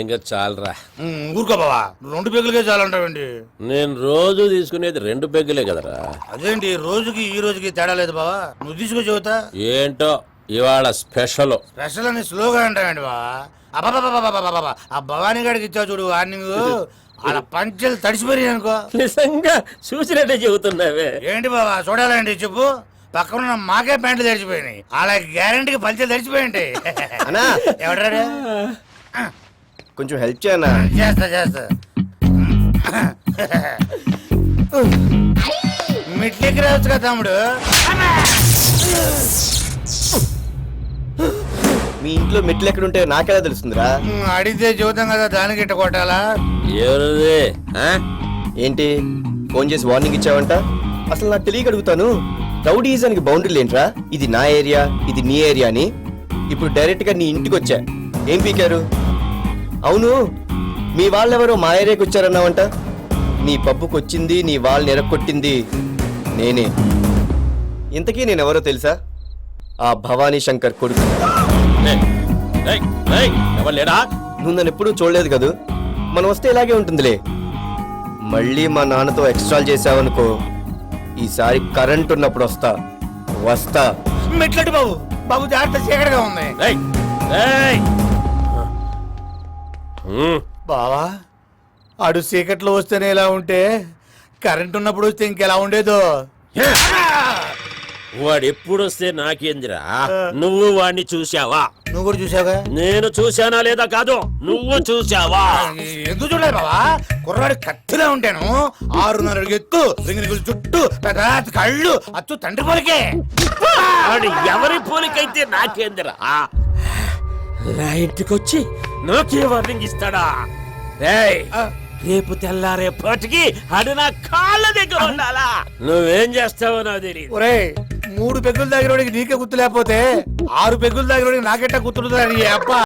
ఇంకా చాలరా. ఊరుకో బావా, 2 పెగ్గులకే చాలంటావండి. నేను రోజు తీసుకునేది 2 పెగ్గులే కదరా. అదేంటి రోజుకి ఈ రోజుకి తేడా లేదు బావా? నువ్వు తీసుకొచ్చి చెబుతా. ఏంటో ఇవాళ స్పెషల్. స్పెషల్ అని స్లోగా అంటావండి బావా. అబ్బాబాబాబాబాబా, ఆ భవానీ గారికి ఇచ్చావు చూడు వార్నింగ్, అలా పంచెలు తడిసిపోయి అనుకో. నిజంగా చూసినట్టే చెబుతున్నావే. ఏంటి బావా చూడాలండి చెప్పు. పక్కన మాకే ప్యాంట్లు తడిచిపోయినాయి, అలా గ్యారంటీకి పంచెలు తడిచిపోయి అన్నా ఎవడాడు? కొంచెం హెల్ప్ చేయనా? చేస్తా. మిట్లెక్కి రావచ్చు కదా తమ్ముడు. మీ ఇంట్లో మెట్లు ఎక్కడుంటే నాకెలా తెలుస్తుందిరా? అడిగితే చూద్దాం కదా, దానికి ఇట్ట కొట్టాలా? ఎవరిది? ఏంటి ఫోన్ చేసి వార్నింగ్ ఇచ్చావంట? అసలు నాకు తెలియక అడుగుతాను, రౌడీజానికి బౌండరీలు ఏంట్రా? ఇది నా ఏరియా, ఇది నీ ఏరియా అని. ఇప్పుడు డైరెక్ట్ గా నీ ఇంటికి వచ్చా, ఏం పీకారు? అవును, మీ వాళ్ళెవరో మా ఏరియాకి వచ్చారన్నావంట. నీ పబ్బుకి వచ్చింది, నీ వాళ్ళని ఎరక్కొట్టింది నేనే. ఇంతకీ నేనెవరో తెలుసా? ఆ భవానీ శంకర్ కొడుకు. ఎవరు లేడా? నువ్వు నన్ను ఎప్పుడూ చూడలేదు కదూ. మనం వస్తే ఇలాగే ఉంటుందిలే. మళ్ళీ మా నాన్నతో ఎక్స్ట్రాల్ చేసావనుకో, ఈసారి కరెంట్ ఉన్నప్పుడు వస్తా. మెట్లట్టు బాబు, బాబు జాగ్రత్త, చీకటిగా ఉంది. బావా ఆడు చీకట్లో వస్తేనే ఇలా ఉంటే, కరెంట్ ఉన్నప్పుడు వస్తే ఇంకెలా ఉండేదో. వాడు ఎప్పుడు వస్తే నాకేందిరా? నువ్వు వాడిని చూసావా? నువ్వు కూడా చూసావుగా. నేను చూసానా లేదా కాదు, నువ్వు చూసావా? ఎందుకు చూడలేదు బావా? కుర్రాడు కత్తిలా ఉంటాను, 6.5 అడుగు ఎత్తు, రింగినిగుల చుట్టూ, పెద్ద కళ్ళు, అచ్చు తండ్రి పోలికే. వాడు ఎవరి పోలికైతే నాకేందిరా? నా ఇంటికొచ్చి నాకే వార్నింగ్ ఇస్తాడా? రేపు తెల్లారేపటికి అది నా కాళ్ళ దగ్గర ఉండాలా? నువ్వేం చేస్తావో నాకు తెలియదు. ఒరేయ్, 3 పెగ్గులు దగ్గర నీకే గుర్తు లేకపోతే 6 పెగ్గులు దగ్గర నాకెట్టా గుర్తుంటుందా నీ అప్ప?